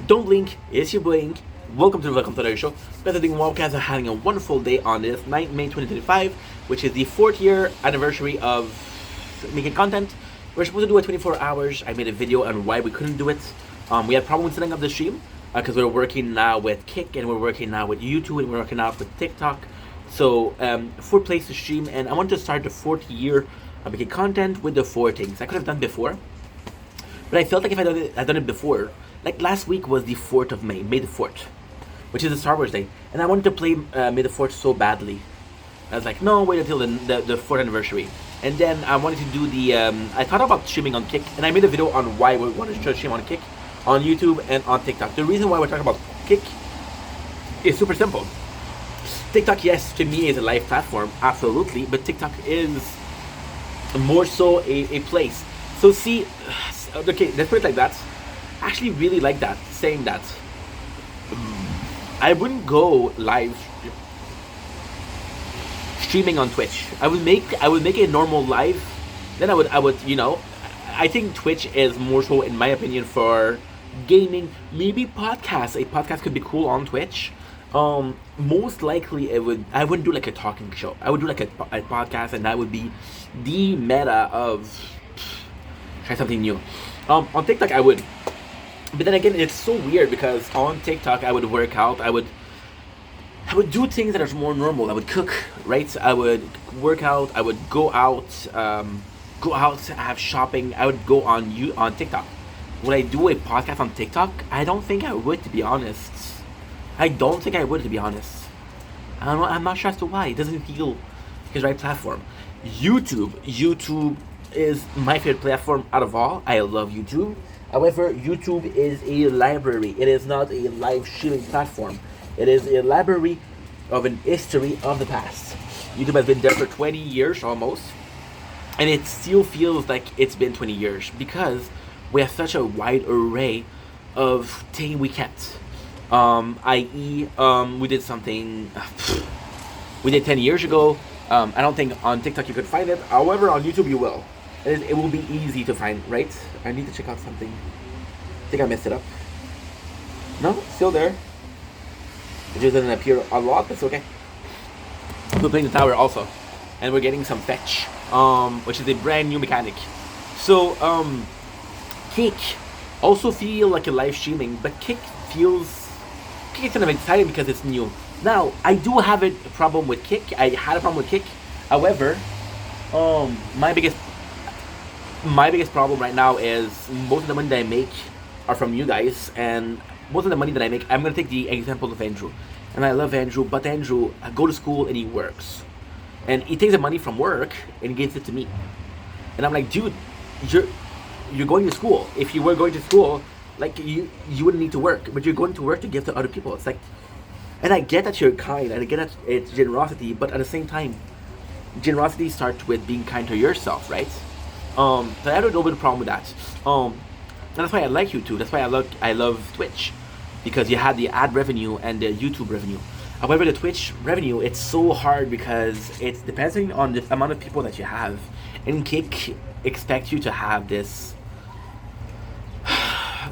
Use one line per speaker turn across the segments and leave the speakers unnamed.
Don't blink, it's your blink. Welcome to the Welcome to the Show. Guys are doing well, guys are having a wonderful day on this 9th May 2025, which is the 4th year anniversary of making content. We're supposed to do it 24 hours. I made a video on why we couldn't do it. We had problems setting up the stream because we're working now with Kick and we're working now with YouTube and we're working now with TikTok. So, 4 places to stream, and I wanted to start the 4th year of making content with the 4 things I could have done before. But I felt like if I'd done it before, like last week was the 4th of May, May the 4th, which is a Star Wars day, and I wanted to play May the 4th so badly. I was like, no, wait until the 4th anniversary. And then I wanted to do the, I thought about streaming on Kick, and I made a video on why we wanted to stream on Kick, on YouTube, and on TikTok. The reason why we're talking about Kick is super simple. TikTok, yes, to me is a live platform, absolutely, but TikTok is more so a place. So see, okay, let's put it like that. I actually really like that, saying that. I wouldn't go live streaming on Twitch. I would make a normal live. Then I would I think Twitch is more so, in my opinion, for gaming. Maybe podcasts. A podcast could be cool on Twitch. Most likely I wouldn't do like a talking show. I would do like a podcast, and that would be the meta of try something new. On TikTok I would. But then again, it's so weird because on TikTok I would work out. I would do things that are more normal. I would cook, right? I would work out. I would go out, have shopping. I would go on TikTok. Would I do a podcast on TikTok? I don't think I would, to be honest. I don't think I would, to be honest. I don't know. I'm not sure as to why. It doesn't feel like the right platform. YouTube is my favorite platform out of all. I love YouTube. However, YouTube is a library. It is not a live streaming platform. It is a library of an history of the past. YouTube has been there for 20 years almost, and it still feels like it's been 20 years because we have such a wide array of things we kept. I.e., we did something we did 10 years ago. I don't think on TikTok you could find it. However, on YouTube you will. It will be easy to find, right? I need to check out something. I think I messed it up. No, still there. It just doesn't appear a lot, but it's okay. We're playing the tower also. And we're getting some fetch, which is a brand new mechanic. So, Kick also feel like a live streaming, but Kick is kind of exciting because it's new. Now, I do have a problem with Kick. I had a problem with Kick. However, my biggest problem right now is most of the money that I make are from you guys, and most of the money that I make, I'm gonna take the example of Andrew, and I love Andrew, but Andrew go to school and he works, and he takes the money from work and gives it to me, and I'm like, dude, you're going to school. If you were going to school, like you wouldn't need to work, but you're going to work to give to other people. It's like, and I get that you're kind, and I get that it's generosity, but at the same time, generosity starts with being kind to yourself, right? So I have a little bit of problem with that. And that's why I like YouTube. That's why I love Twitch, because you have the ad revenue and the YouTube revenue. However, the Twitch revenue, it's so hard because it's depending on the amount of people that you have. And Kick expects you to have this.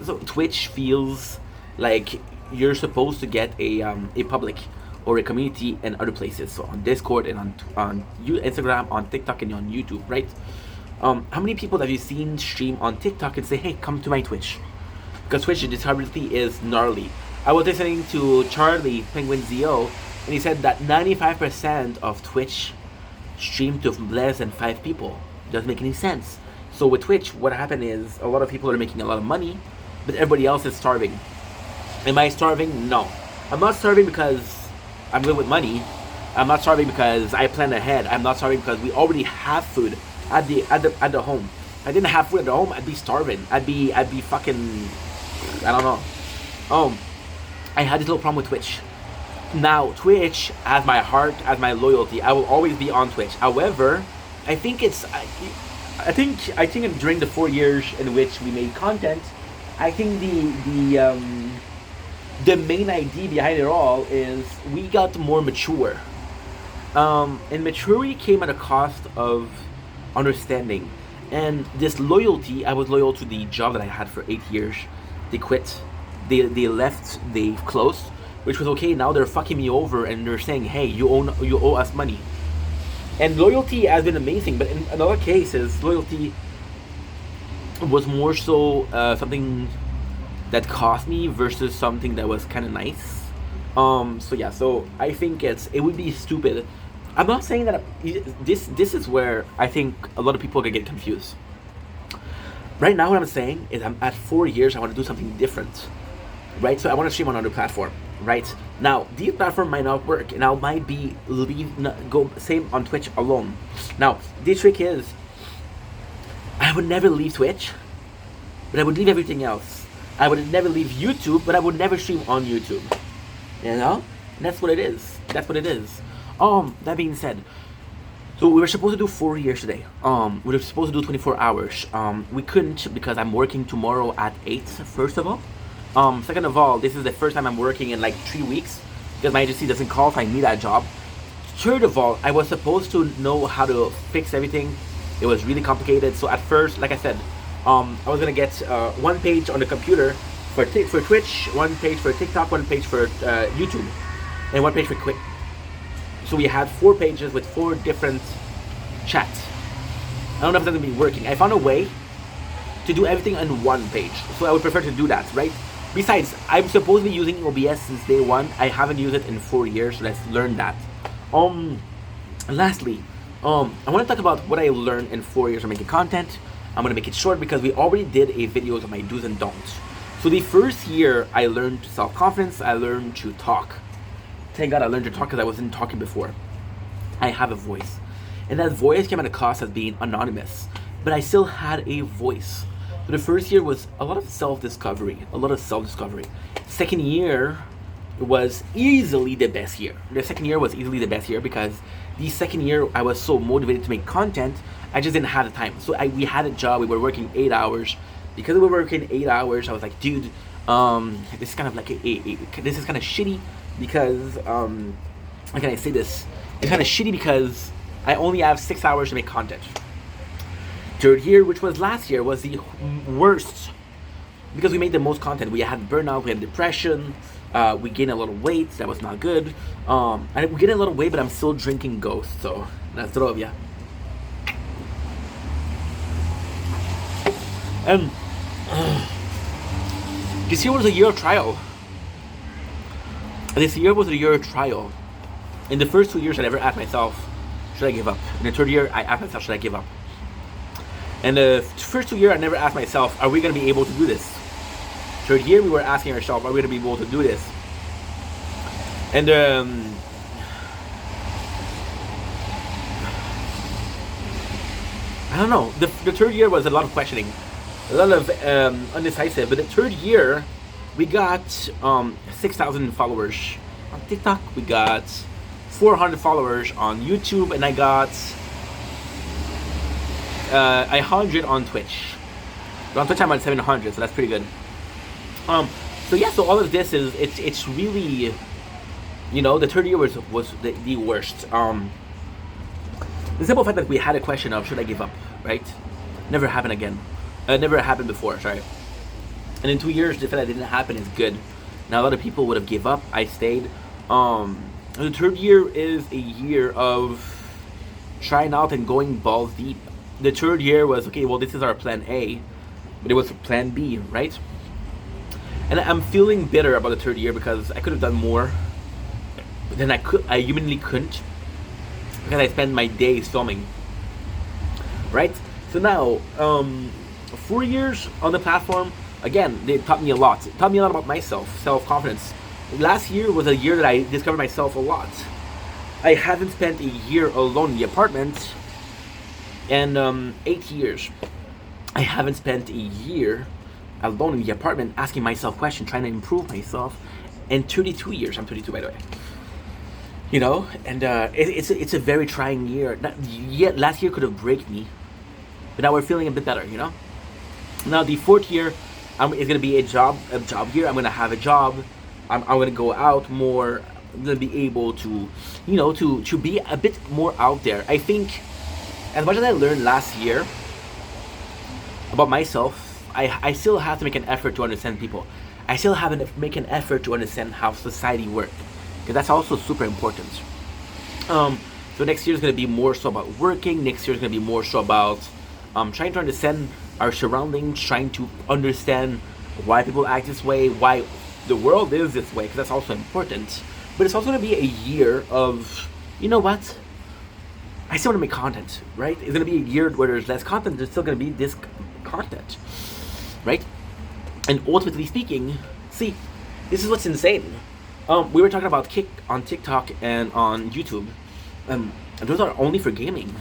So Twitch feels like you're supposed to get a public or a community in other places. So on Discord and on Instagram, on TikTok, and on YouTube, right? How many people have you seen stream on TikTok and say, hey, come to my Twitch? Because Twitch discoverability is gnarly. I was listening to Charlie Penguin ZO, and he said that 95% of Twitch stream to less than 5 people. Doesn't make any sense. So with Twitch, what happened is a lot of people are making a lot of money, but everybody else is starving. Am I starving? No. I'm not starving because I'm good with money. I'm not starving because I plan ahead. I'm not starving because we already have food at the home. If I didn't have food at the home, I'd be starving. I'd be fucking, I don't know. I had this little problem with Twitch. Now Twitch has my heart, has my loyalty. I will always be on Twitch. However, I think during the 4 years in which we made content, I think the main idea behind it all is we got more mature. And maturity came at a cost of understanding. And this loyalty, I was loyal to the job that I had for 8 years. They quit. they left, they closed, which was okay. Now they're fucking me over and they're saying, hey, you owe us money. And loyalty has been amazing, but in another cases, loyalty was more so something that cost me versus something that was kind of nice. So yeah, so I think it would be stupid. I'm not saying that this is where I think a lot of people could get confused. Right now, what I'm saying is I'm at 4 years. I want to do something different, right? So I want to stream on another platform, right? Now, these platform might not work, and I might be go same on Twitch alone. Now, the trick is, I would never leave Twitch, but I would leave everything else. I would never leave YouTube, but I would never stream on YouTube. You know, and that's what it is. That's what it is. That being said, so we were supposed to do 4 years today. We were supposed to do 24 hours. We couldn't because I'm working tomorrow at 8, first of all. Second of all, this is the first time I'm working in like 3 weeks because my agency doesn't call if I need that job. Third of all, I was supposed to know how to fix everything. It was really complicated. So at first, like I said, I was gonna get one page on the computer for Twitch, one page for TikTok, one page for YouTube, and one page for Quick. So we had 4 pages with 4 different chats. I don't know if that's gonna be working. I found a way to do everything on one page, so I would prefer to do that, right? Besides, I'm supposed to be using OBS since day one. I haven't used it in 4 years, so let's learn that. Lastly, I want to talk about what I learned in 4 years of making content. I'm gonna make it short because we already did a video of my do's and don'ts. So the first year, I learned self-confidence. I learned to talk. Thank God I learned to talk because I wasn't talking before. I have a voice. And that voice came at a cost of being anonymous. But I still had a voice. So the first year was a lot of self-discovery. Second year was easily the best year. The second year was easily the best year because the second year I was so motivated to make content, I just didn't have the time. So we had a job, we were working 8 hours. Because we were working 8 hours, I was like, dude, this is kind of like this is kind of shitty. Because, how can I say this? It's kind of shitty because I only have 6 hours to make content. Third year, which was last year, was the worst. Because we made the most content. We had burnout, we had depression, we gained a lot of weight, that was not good. And we gained a lot of weight, but I'm still drinking Ghost, so, na zdrowie. This year was a year of trial. This year was a year of trial. In the first 2 years, I never asked myself, should I give up? In the third year, I asked myself, should I give up? And the first 2 years, I never asked myself, are we going to be able to do this? Third year, we were asking ourselves, are we going to be able to do this? And I don't know. The third year was a lot of questioning, a lot of undecisive. But the third year, we got 6,000 followers on TikTok. We got 400 followers on YouTube, and I got 100 on Twitch. But on Twitch, I'm at 700, so that's pretty good. So yeah, so all of this is it's really, you know, the third year was the worst. The simple fact that we had a question of should I give up, right? Never happened again. Never happened before. Sorry. And in 2 years, the fact that it didn't happen is good. Now a lot of people would have give up. I stayed. The third year is a year of trying out and going balls deep. The third year was okay. Well, this is our plan A, but it was plan B, right? And I'm feeling bitter about the third year because I could have done more, but then I humanly couldn't because I spent my days filming, right? So now, 4 years on the platform. Again, they taught me a lot. It taught me a lot about myself, self-confidence. Last year was a year that I discovered myself a lot. I haven't spent a year alone in the apartment in 8 years. I haven't spent a year alone in the apartment asking myself questions, trying to improve myself in 32 years. I'm 32, by the way. You know, and it's a very trying year. Last year could have broken me, but now we're feeling a bit better, you know? Now the fourth year is gonna be a job year. I'm gonna have a job. I'm gonna go out more. I'm gonna be able to, you know, to be a bit more out there. I think as much as I learned last year about myself, I still have to make an effort to understand people. I still haven't make an effort to understand how society works, because that's also super important. So next year is going to be more so about working. Next year is going to be more so about trying to understand our surroundings, trying to understand why people act this way, why the world is this way, because that's also important. But it's also going to be a year of, you know what? I still want to make content, right? It's going to be a year where there's less content. There's still going to be this content, right? And ultimately speaking, see, this is what's insane. We were talking about Kick on TikTok and on YouTube. Those are only for gaming.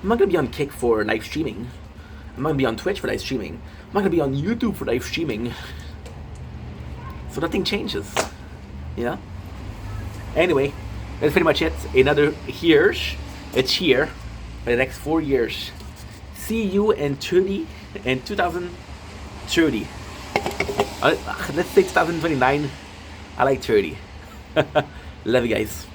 I'm not going to be on Kick for live streaming. I'm not going to be on Twitch for live streaming. I'm not going to be on YouTube for live streaming. So nothing changes, you know? Anyway, that's pretty much it. Another year. It's here for the next 4 years. See you in 2030. Let's say 2029. I like 30. Love you guys.